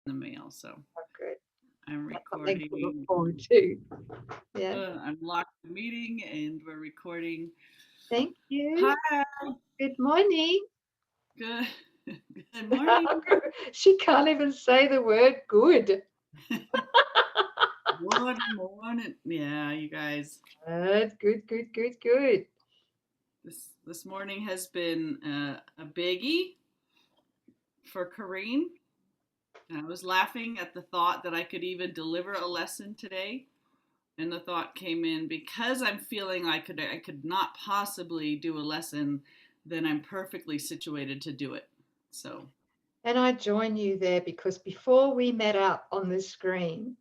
the mail. So Oh, good. I'm That's something to look recording. forward to. Yeah. I'm locked the meeting and we're recording. Thank you. Hi, Good morning. good, good morning. She can't even say the word good. Good morning. Yeah, you guys. Good, good, good, good, good. This morning has been a biggie for Coreen. I was laughing at the thought that I could even deliver a lesson today. And the thought came in, because I'm feeling I could not possibly do a lesson, then I'm perfectly situated to do it. So And I join you there because before we met up on the screen,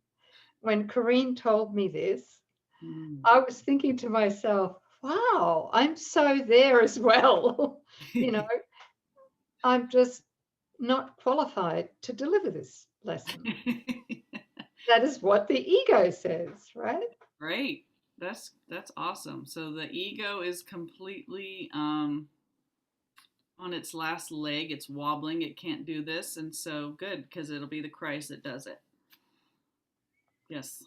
when Coreen told me this, I was thinking to myself, wow, I'm so there as well. You know, I'm just not qualified to deliver this lesson. That is what the ego says, right? Great. That's awesome. So the ego is completely on its last leg. It's wobbling. It can't do this, and so good, because it'll be the Christ that does it. Yes,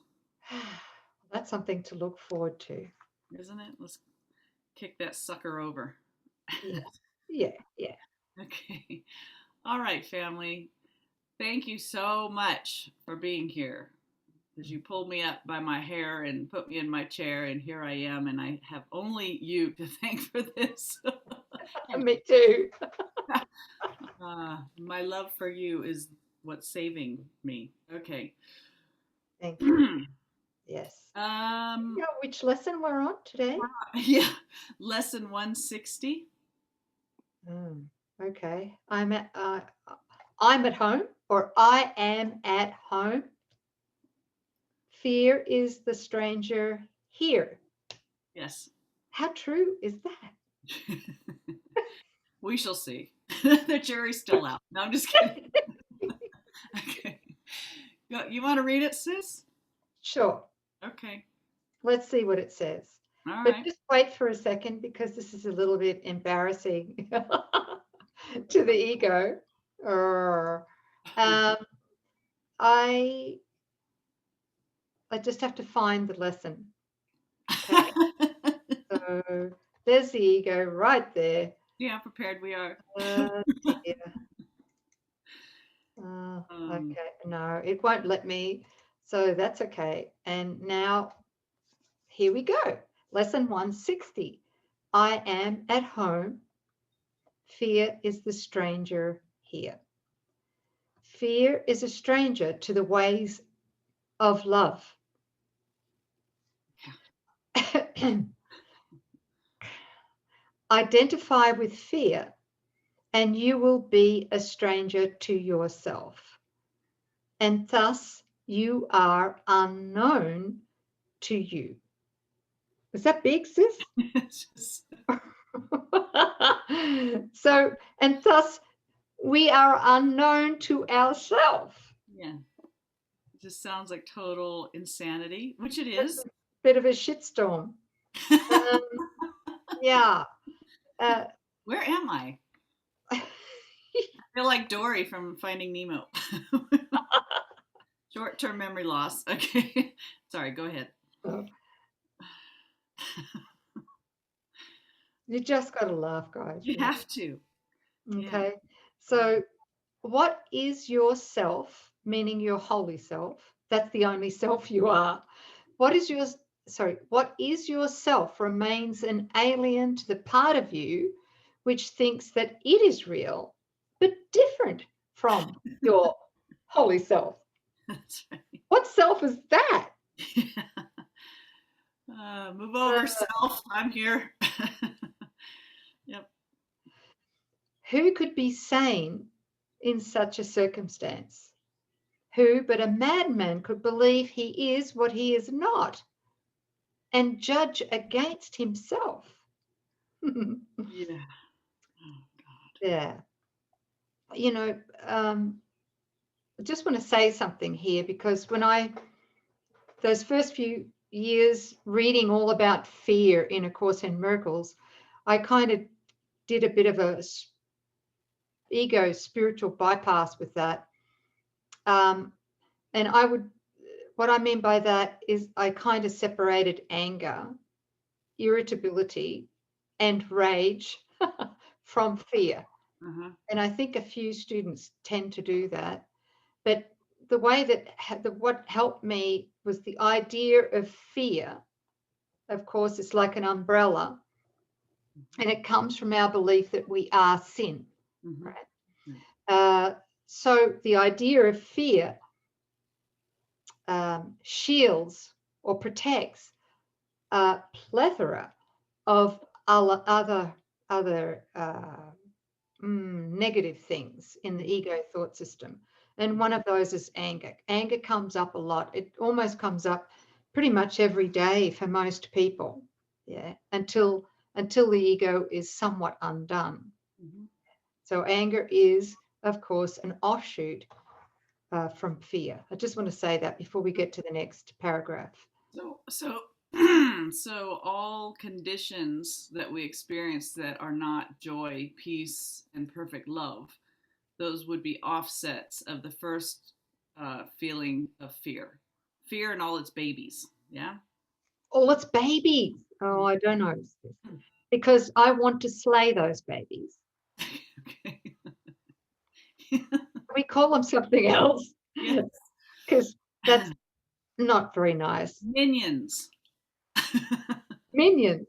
That's something to look forward to. isn't it? Let's kick that sucker over. Yeah, yeah, yeah. Okay. All right, family. Thank you so much for being here. Because you pulled me up by my hair and put me in my chair, and here I am, and I have only you to thank for this. Me too. My love for you is what's saving me. Okay. Thank you. Yes. You um, know which lesson we're on today? yeah, lesson 160. Okay. I'm at home, or I am at home. Fear is the stranger here. Yes. How true is that? We shall see. The jury's still out. No, I'm just kidding. Okay. You want to read it, sis? Sure. Okay. Let's see what it says. All But right. just wait for a second because this is a little bit embarrassing to the ego. Um, I just have to find the lesson. Okay. So there's the ego right there. See how prepared we are. Dear. Um, Okay. No, it won't let me. So that's okay. And now here we go. Lesson 160. I am at home. Fear is the stranger here. Fear is a stranger to the ways of love. Identify with fear, and you will be a stranger to yourself. And thus, you are unknown to you. Is that big, sis? just, So, and thus, we are unknown to ourselves. yeah. It just sounds like total insanity, which it That's is. a bit of a shitstorm. Um, yeah. Uh, Where am I? I feel like Dory from Finding Nemo. Short-term memory loss. Okay. Sorry, go ahead. you just got to laugh, guys. You have to. Yeah. Okay. So, what is yourself, meaning your holy self? That's the only self you are. What is your, what is yourself remains an alien to the part of you which thinks that it is real, but different from your holy self. That's right. What self is that? Yeah. Move over, self. I'm here. Yep. Who could be sane in such a circumstance? Who but a madman could believe he is what he is not and judge against himself? Yeah. Oh, God. Yeah. You know, I just want to say something here because those first few years reading all about fear in A Course in Miracles, I kind of did a bit of a ego spiritual bypass with that. And what I mean by that is I kind of separated anger, irritability, and rage from fear. Uh-huh. And I think a few students tend to do that. But the way that what helped me was the idea of fear. Of course, it's like an umbrella, and it comes from our belief that we are sin, Mm-hmm. right? Right. So the idea of fear shields or protects a plethora of other negative things in the ego thought system. And one of those is anger. Anger comes up a lot. It almost comes up pretty much every day for most people. Yeah, until the ego is somewhat undone. Mm-hmm. So anger is, of course, an offshoot from fear. I just want to say that before we get to the next paragraph. So so all conditions that we experience that are not joy, peace, and perfect love, those would be offsets of the first feeling of fear. Fear and all its babies. Yeah. Oh, it's babies. Oh, I don't know. Because I want to slay those babies. Okay. We call them something else Yes. because that's not very nice. Minions. Minions.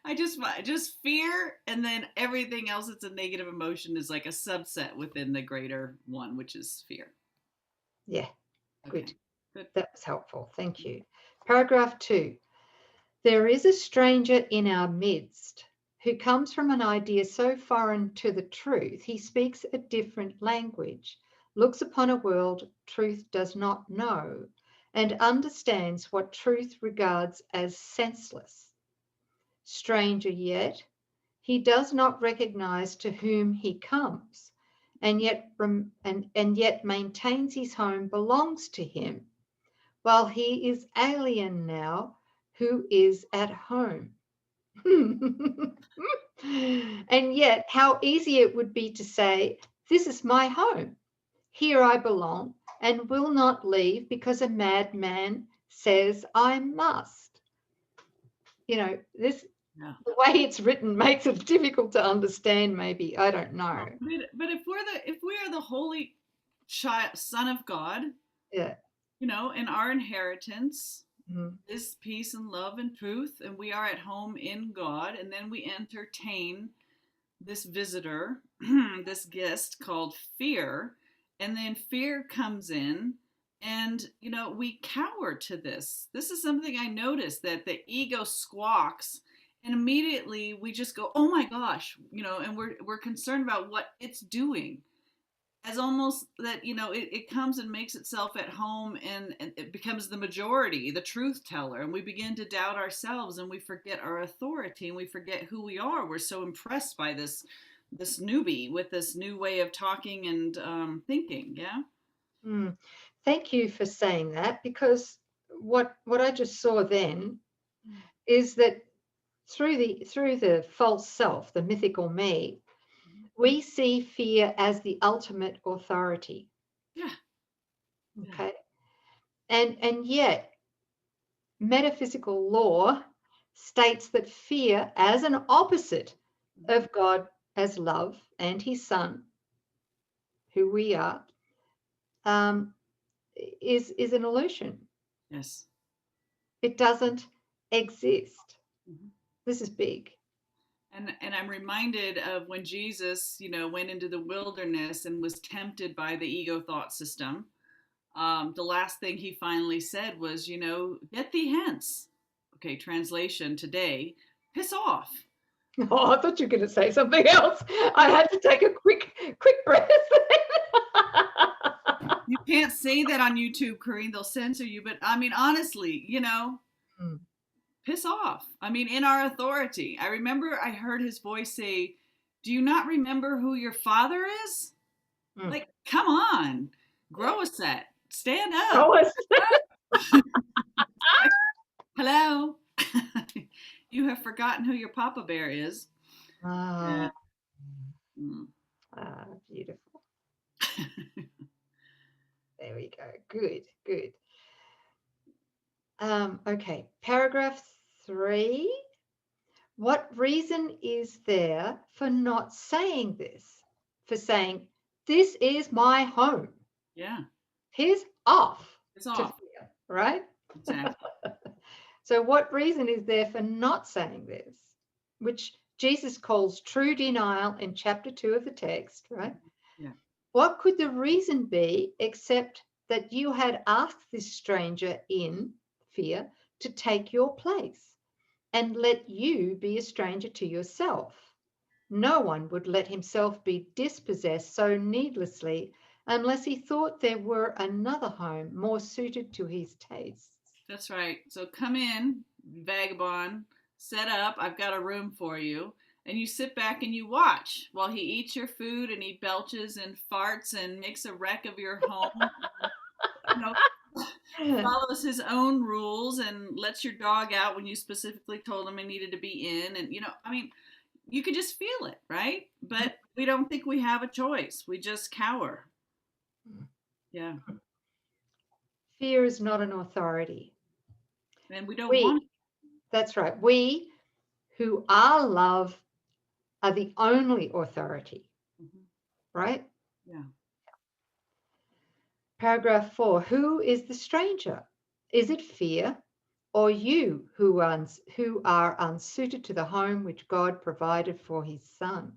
I just fear, and then everything else that's a negative emotion is like a subset within the greater one, which is fear. Yeah, Okay. good. Good. That was helpful. Thank you. Paragraph 2. There is a stranger in our midst who comes from an idea so foreign to the truth, he speaks a different language, looks upon a world truth does not know, and understands what truth regards as senseless. Stranger yet, he does not recognize to whom he comes, and yet maintains his home belongs to him, while he is alien now who is at home. And yet, how easy it would be to say, this is my home. Here I belong and will not leave because a madman says I must. You know, this Yeah. the way it's written makes it difficult to understand, maybe. I don't know. But if we are the holy child, son of God, Yeah. and our inheritance Mm-hmm. is peace and love and truth, and we are at home in God, and then we entertain this visitor, this guest called fear, and then fear comes in, and we cower to this. This is something I noticed, that the ego squawks, and immediately we just go, oh my gosh, and we're concerned about what it's doing, as almost that it comes and makes itself at home, and it becomes the majority, the truth teller, and we begin to doubt ourselves, and we forget our authority, and we forget who we are. We're so impressed by this newbie with this new way of talking and thinking. Yeah. Mm. Thank you for saying that, because what I just saw then is that through the false self, the mythical me, we see fear as the ultimate authority. Yeah. Okay. And yet metaphysical law states that fear as an opposite of God as love and his son, who we are, is an illusion. Yes. It doesn't exist. Mm-hmm. This is big. And I'm reminded of when Jesus, went into the wilderness and was tempted by the ego thought system. The last thing he finally said was, get thee hence. Okay, translation today, piss off. Oh, I thought you were going to say something else. I had to take a quick breath. You can't say that on YouTube, Coreen. They'll censor you. But I mean, honestly, piss off. I mean, in our authority. I remember I heard his voice say, do you not remember who your father is? Like, come on, grow a set, stand up. Hello. You have forgotten who your Papa Bear is. Yeah. Beautiful. There we go. Good, good. Okay, paragraph 3. What reason is there for not saying this? For saying, this is my home. Yeah. Here's off It's to off. fear, right? Exactly. So what reason is there for not saying this? Which Jesus calls true denial in chapter 2 of the text, right? Yeah. What could the reason be except that you had asked this stranger in fear to take your place and let you be a stranger to yourself? No one would let himself be dispossessed so needlessly unless he thought there were another home more suited to his tastes. That's right. So come in, vagabond, set up. I've got a room for you. And you sit back and you watch while he eats your food and he belches and farts and makes a wreck of your home. You know, follows his own rules and lets your dog out when you specifically told him he needed to be in. And, I mean, you could just feel it, right? But we don't think we have a choice. We just cower. Yeah. Fear is not an authority. And we don't want it. That's right. We who are love are the only authority, right? Yeah. Paragraph 4. Who is the stranger? Is it fear or you who are unsuited to the home which God provided for his son?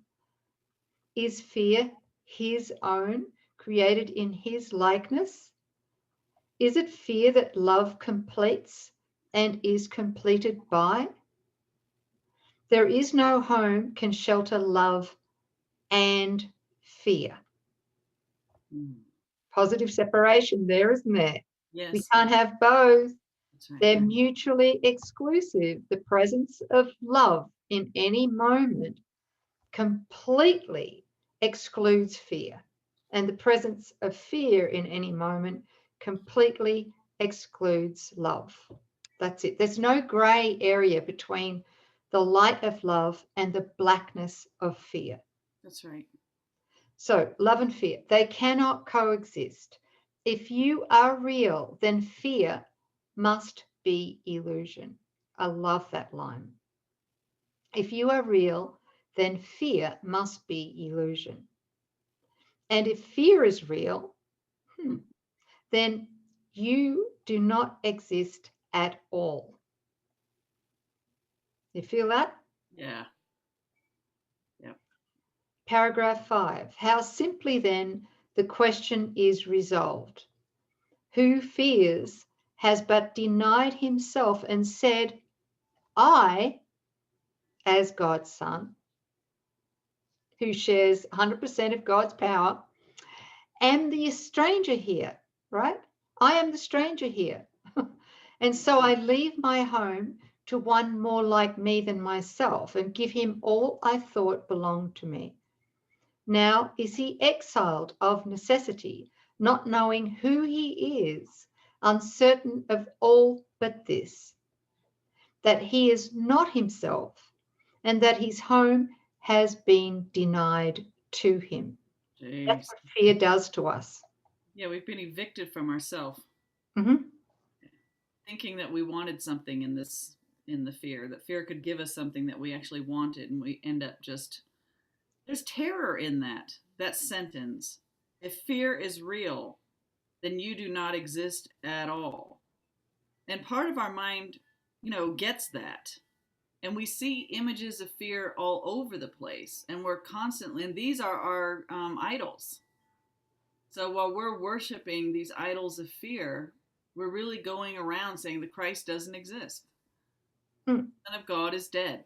Is fear his own, created in his likeness? Is it fear that love completes and is completed by? There is no home can shelter love and fear. Positive separation there, isn't there? Yes. We can't have both. That's right. They're mutually exclusive. The presence of love in any moment completely excludes fear, and the presence of fear in any moment completely excludes love. That's it. There's no gray area between the light of love and the blackness of fear. That's right. So, love and fear, they cannot coexist. If you are real, then fear must be illusion. I love that line. If you are real, then fear must be illusion. And if fear is real, then you do not exist at all. You feel that? Yeah. Yep. Paragraph 5. How simply then the question is resolved. Who fears has but denied himself and said, I, as God's son, who shares 100% of God's power, am the stranger here, right? I am the stranger here. And so I leave my home to one more like me than myself and give him all I thought belonged to me. Now is he exiled of necessity, not knowing who he is, uncertain of all but this, that he is not himself and that his home has been denied to him. Jeez. That's what fear does to us. Yeah, we've been evicted from ourselves. Mm-hmm. Thinking that we wanted something in the fear, that fear could give us something that we actually wanted, and we end up just, there's terror in that sentence. If fear is real, then you do not exist at all. And part of our mind, gets that. And we see images of fear all over the place, and we're constantly, and these are our idols. So while we're worshiping these idols of fear, we're really going around saying the Christ doesn't exist. The Son of God is dead.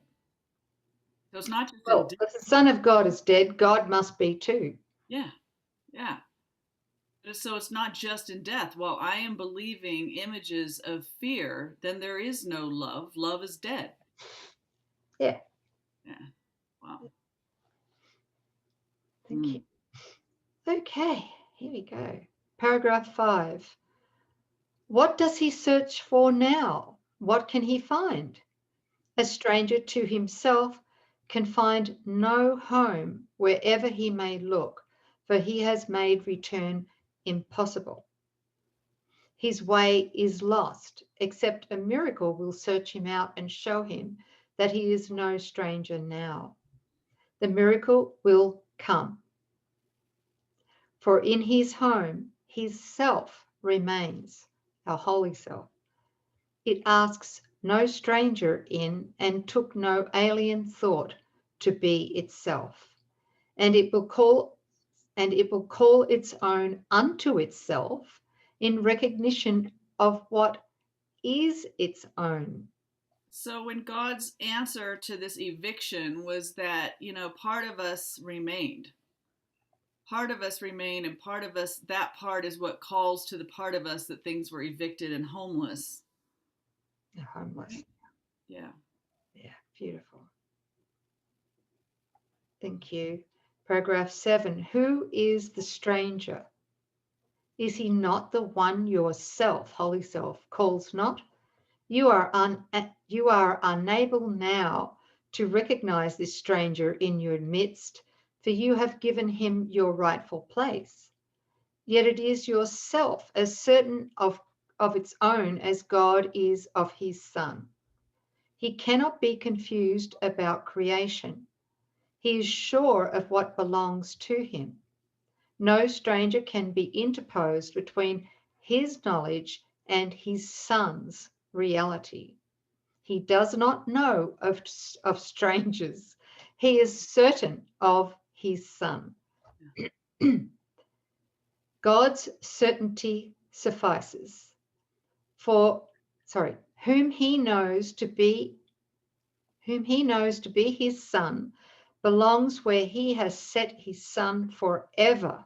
So it's not just if the Son of God is dead, God must be too. Yeah. So it's not just in death. While I am believing images of fear, then there is no love. Love is dead. Yeah. Wow. Thank you. Okay, here we go. Paragraph 5. What does he search for now? What can he find? A stranger to himself can find no home wherever he may look, for he has made return impossible. His way is lost, except a miracle will search him out and show him that he is no stranger now. The miracle will come. For in his home, his self remains, our holy self. It asks no stranger in and took no alien thought to be itself. And it will call its own unto itself in recognition of what is its own. So when God's answer to this eviction was that, part of us remained. Part of us remained, and part of us, that part is what calls to the part of us that things were evicted and homeless. Homeless. Yeah. Yeah, beautiful. Thank you. Paragraph 7. Who is the stranger? Is he not the one yourself, holy self, calls not? You are unable now to recognize this stranger in your midst, for you have given him your rightful place. Yet it is yourself as certain of its own as God is of his Son. He cannot be confused about creation. He is sure of what belongs to him. No stranger can be interposed between his knowledge and his Son's reality. He does not know of strangers. He is certain of his Son. God's certainty suffices. Whom he knows to be his Son belongs where he has set his Son forever.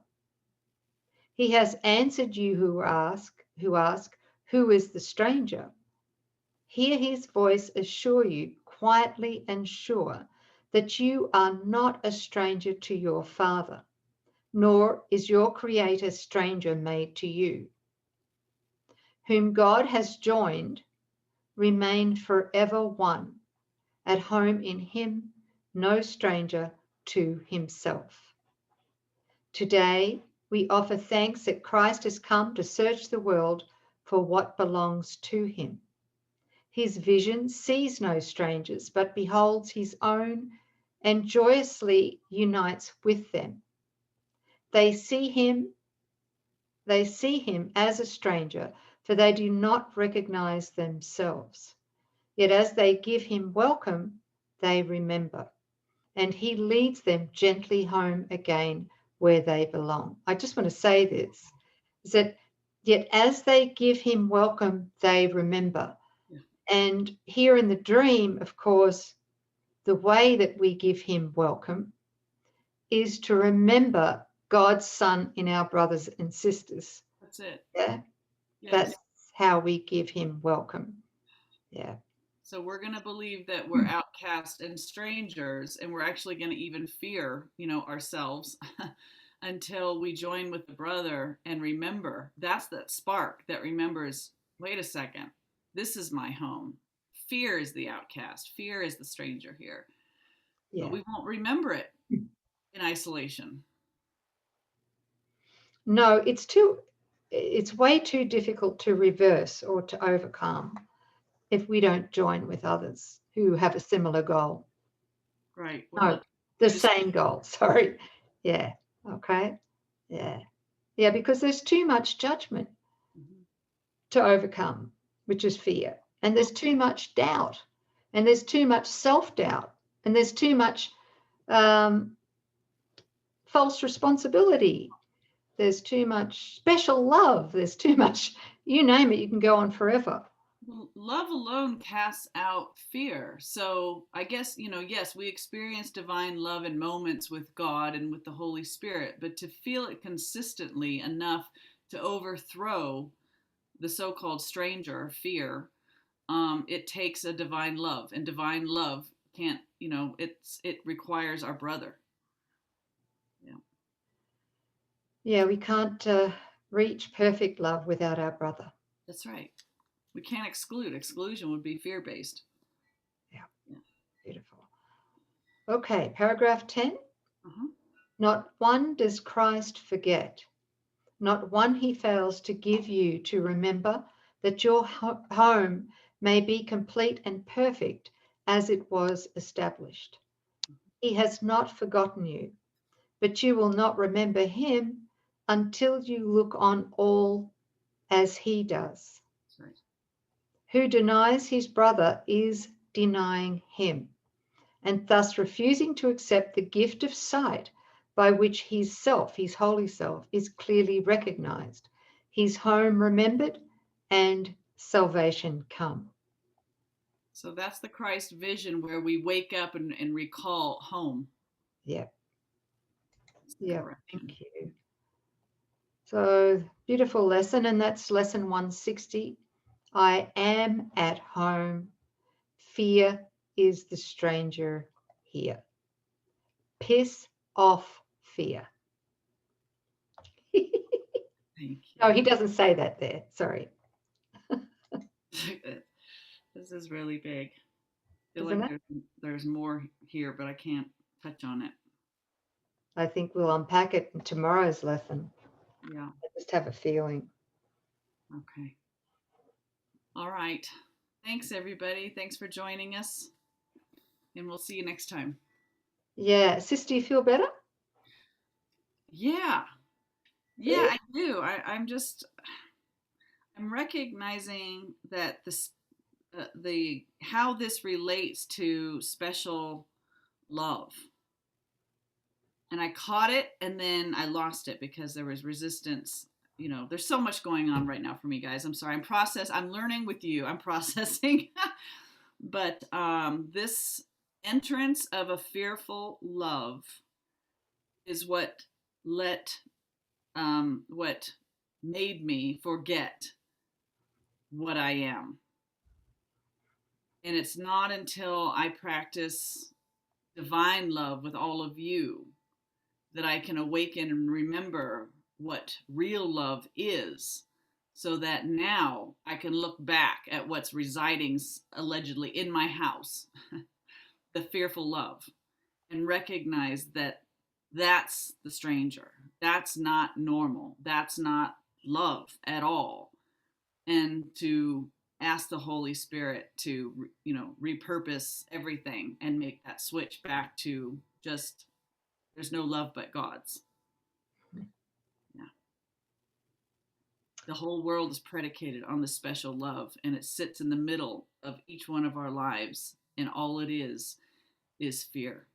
He has answered you who ask, who is the stranger? Hear his voice assure you, quietly and sure, that you are not a stranger to your Father, nor is your Creator stranger made to you. Whom God has joined, remain forever one, at home in him, no stranger to himself. Today, we offer thanks that Christ has come to search the world for what belongs to him. His vision sees no strangers, but beholds his own and joyously unites with them. They see him as a stranger, for they do not recognize themselves. Yet as they give him welcome, they remember, and he leads them gently home again where they belong. I just want to say this, is that yet as they give him welcome, they remember. And here in the dream, of course, the way that we give him welcome is to remember God's Son in our brothers and sisters. That's it. Yeah. Yes. That's how we give him welcome. Yeah. So we're going to believe that we're outcasts and strangers, and we're actually going to even fear, ourselves until we join with the brother and remember. That's that spark that remembers, wait a second, this is my home. Fear is the outcast. Fear is the stranger here. Yeah. But we won't remember it in isolation. No, it's way too difficult to reverse or to overcome if we don't join with others who have a similar goal. Right. Well, no, the same goal. Sorry. Yeah. Okay. Yeah. Yeah, because there's too much judgment to overcome, which is fear. And there's too much doubt. And there's too much self-doubt. And there's too much false responsibility. There's too much special love. There's too much, you name it, you can go on forever. Love alone casts out fear. So I guess, yes, we experience divine love in moments with God and with the Holy Spirit, but to feel it consistently enough to overthrow the so-called stranger, fear, it takes a divine love, and divine love can't, it requires our brother. Yeah. Yeah, we can't reach perfect love without our brother. That's right. We can't exclude. Exclusion would be fear-based. Yeah. Beautiful. Okay, paragraph 10. Not one does Christ forget, not one he fails to give you to remember that your home may be complete and perfect as it was established. He has not forgotten you, but you will not remember him until you look on all as he does. That's right. Who denies his brother is denying him, and thus refusing to accept the gift of sight by which his self, his holy self, is clearly recognized, his home remembered, and salvation come. So that's the Christ vision where we wake up and recall home. Yeah. That's Yeah. correction. Thank you. So beautiful lesson, and that's lesson 160. I am at home. Fear is the stranger here. Piss off fear. Thank you. Oh, he doesn't say that there. Sorry. This is really big. I feel Isn't like it? there's more here, but I can't touch on it. I think we'll unpack it in tomorrow's lesson. Yeah. I just have a feeling. Okay. All right. Thanks, everybody. Thanks for joining us. And we'll see you next time. Yeah. Sis, do you feel better? Yeah. Yeah, I do. I'm recognizing that the how this relates to special love. And I caught it and then I lost it because there was resistance. You know, there's so much going on right now for me, guys. I'm sorry. I'm learning with you. I'm processing. But this entrance of a fearful love is what what made me forget what I am. And it's not until I practice divine love with all of you that I can awaken and remember what real love is, so that now I can look back at what's residing allegedly in my house, the fearful love, and recognize that that's the stranger. That's not normal. That's not love at all. And to ask the Holy Spirit to, repurpose everything and make that switch back to just there's no love but God's. Yeah. The whole world is predicated on this special love, and it sits in the middle of each one of our lives, and all it is fear.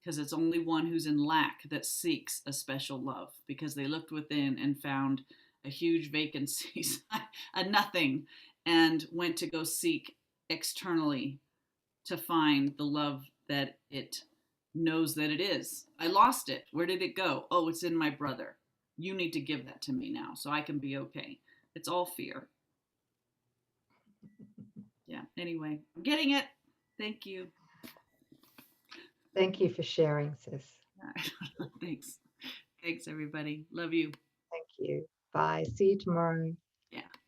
Because it's only one who's in lack that seeks a special love, because they looked within and found a huge vacancy, a nothing, and went to go seek externally to find the love that it knows that it is. I lost it. Where did it go? Oh, it's in my brother. You need to give that to me now so I can be okay. It's all fear. Yeah. Anyway, I'm getting it. Thank you. Thank you for sharing, sis. Thanks. Thanks, everybody. Love you. Thank you. Bye. See you tomorrow.